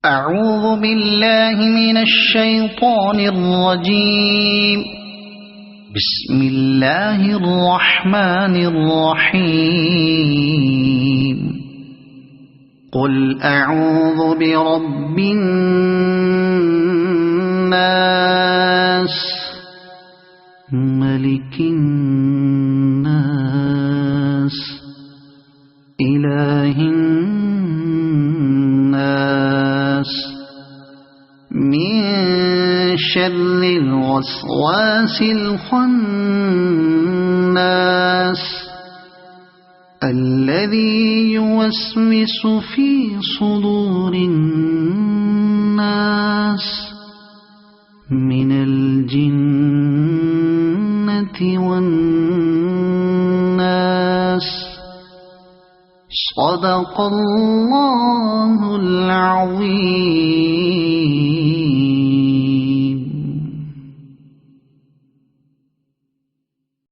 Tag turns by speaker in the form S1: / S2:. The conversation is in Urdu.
S1: أعوذ بالله من الشيطان الرجيم. بسم الله الرحمن الرحيم. قل أعوذ برب الناس ملك الناس إله الناس من شر الوسواس الخناس الذي يوسوس في صدور الناس من الجنة والناس. صدق الله العظيم.